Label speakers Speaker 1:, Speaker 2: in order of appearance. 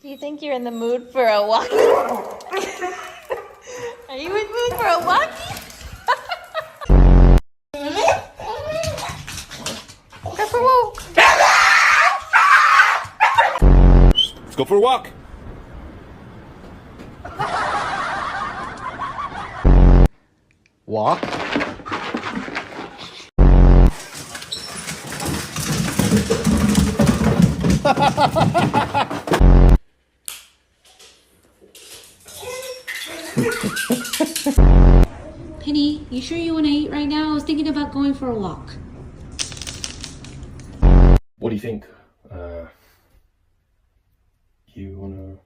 Speaker 1: Do you think you're in the mood for a walk? Are you in the mood for a walkie? Go for a walk.
Speaker 2: Let's go for a walk.
Speaker 3: Walk.
Speaker 4: Penny, you sure you want to eat right now? I was thinking about going for a walk.
Speaker 2: What do you think? You wanna